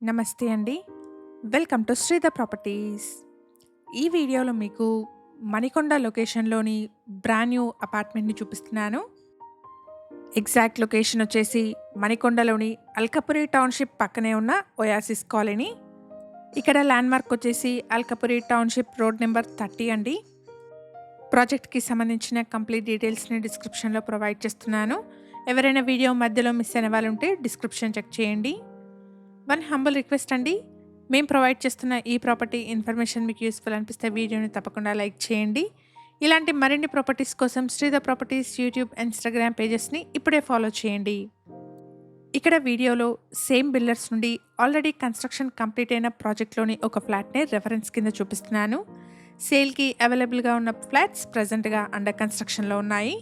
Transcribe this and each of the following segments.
నమస్తే అండి. Welcome to Sridhar properties. ఈ వీడియోలో మీకు మణికొండ లొకేషన్‌లోని బ్రాండ్ న్యూ అపార్ట్మెంట్‌ని చూపిస్తున్నాను. ఎగ్జాక్ట్ లొకేషన్ వచ్చేసి మణికొండలోని అల్కపురి టౌన్‌షిప్ పక్కనే ఉన్న ఒయాసిస్ కాలనీ. ఇక్కడ ల్యాండ్‌మార్క్ వచ్చేసి అల్కపురి టౌన్‌షిప్ రోడ్ నెంబర్ 30 అండి. ప్రాజెక్ట్‌కి సంబంధించిన కంప్లీట్ డీటెయిల్స్‌ని డిస్క్రిప్షన్‌లో ప్రొవైడ్ చేస్తున్నాను. ఎవరైనా వీడియో మధ్యలో మిస్ అయిన వాళ్ళు ఉంటే డిస్క్రిప్షన్ చెక్ చేయండి. వన్ హంబుల్ రిక్వెస్ట్ అండి, మేము ప్రొవైడ్ చేస్తున్న ఈ ప్రాపర్టీ ఇన్ఫర్మేషన్ మీకు యూస్ఫుల్ అనిపిస్తే వీడియోని తప్పకుండా లైక్ చేయండి. ఇలాంటి మరిన్ని ప్రాపర్టీస్ కోసం శ్రీధర్ ప్రాపర్టీస్ యూట్యూబ్, ఇన్స్టాగ్రామ్ పేజెస్ని ఇప్పుడే ఫాలో చేయండి. ఇక్కడ వీడియోలో సేమ్ బిల్డర్స్ నుండి ఆల్రెడీ కన్స్ట్రక్షన్ కంప్లీట్ అయిన ప్రాజెక్ట్లోని ఒక ఫ్లాట్ని రెఫరెన్స్ కింద చూపిస్తున్నాను. సేల్కి అవైలబుల్గా ఉన్న ఫ్లాట్స్ ప్రజెంట్గా అండర్ కన్స్ట్రక్షన్లో ఉన్నాయి.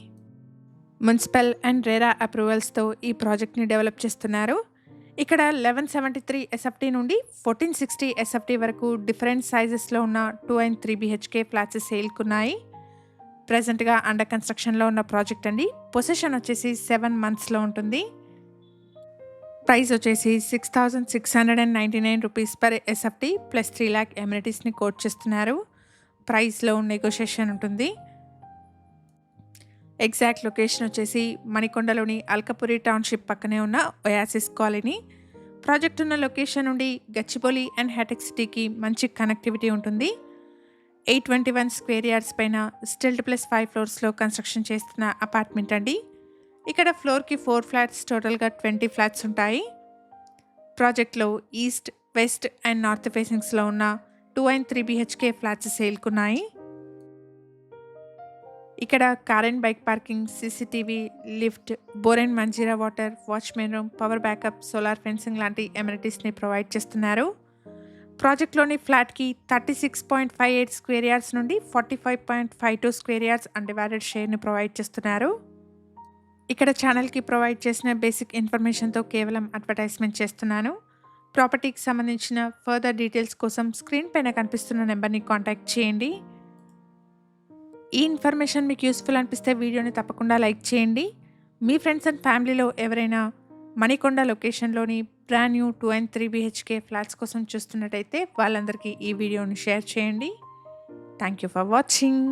మున్సిపల్ అండ్ రేరా అప్రూవల్స్తో ఈ ప్రాజెక్ట్ని డెవలప్ చేస్తున్నారు. ఇక్కడ 1173 ఎస్ఎఫ్టీ నుండి 1460 ఎస్ఎఫ్టీ వరకు డిఫరెంట్ సైజెస్లో ఉన్న 2 and 3 BHK ఫ్లాట్స్ సేల్కున్నాయి. ప్రజెంట్గా అండర్ కన్స్ట్రక్షన్లో ఉన్న ప్రాజెక్ట్ అండి. పొజిషన్ వచ్చేసి 7 monthsలో ఉంటుంది. ప్రైస్ వచ్చేసి 6,699 rupees per SFT plus 3 lakh ఎమ్యూనిటీస్ని కోట్ చేస్తున్నారు. ప్రైస్లో నెగోషియేషన్ ఉంటుంది. ఎగ్జాక్ట్ లొకేషన్ వచ్చేసి మణికొండలోని అల్కపురి టౌన్షిప్ పక్కనే ఉన్న ఒయాసిస్ కాలనీ. ప్రాజెక్ట్ ఉన్న లొకేషన్ నుండి గచ్చిబౌలి అండ్ హైటెక్ సిటీకి మంచి కనెక్టివిటీ ఉంటుంది. 821 స్క్వేర్ యార్డ్స్ పైన స్టిల్ట్ ప్లస్ 5 floors కన్స్ట్రక్షన్ చేస్తున్న అపార్ట్మెంట్ అండి. ఇక్కడ ఫ్లోర్కి 4 flats, టోటల్గా 20 flats ఉంటాయి. ప్రాజెక్ట్లో ఈస్ట్, వెస్ట్ అండ్ నార్త్ ఫేసింగ్స్లో ఉన్న 2 and 3 BHK ఫ్లాట్స్ సేల్కున్నాయి. ఇక్కడ car and bike parking, CCTV, lift, bore and Manjira water, watchman room, power backup, solar fencing లాంటి ఎమ్యూనిటీస్ని ప్రొవైడ్ చేస్తున్నారు. ప్రాజెక్ట్లోని ఫ్లాట్కి 36.58 స్క్వేర్ యార్డ్స్ నుండి 45.52 స్క్వేర్ యార్డ్స్ అన్డివైడెడ్ షేర్ని ప్రొవైడ్ చేస్తున్నారు. ఇక్కడ ఛానల్కి ప్రొవైడ్ చేసిన బేసిక్ ఇన్ఫర్మేషన్తో కేవలం అడ్వర్టైజ్మెంట్ చేస్తున్నాను. ప్రాపర్టీకి సంబంధించిన ఫర్దర్ డీటెయిల్స్ కోసం స్క్రీన్ పైన కనిపిస్తున్న నెంబర్ని కాంటాక్ట్ చేయండి. ఈ ఇన్ఫర్మేషన్ మీకు యూస్ఫుల్ అనిపిస్తే వీడియోని తప్పకుండా లైక్ చేయండి. మీ ఫ్రెండ్స్ అండ్ ఫ్యామిలీలో ఎవరైనా మణికొండ లొకేషన్లోని brand new 2 and 3 BHK flats కోసం చూస్తున్నట్టయితే వాళ్ళందరికీ ఈ వీడియోని షేర్ చేయండి. Thank you for watching.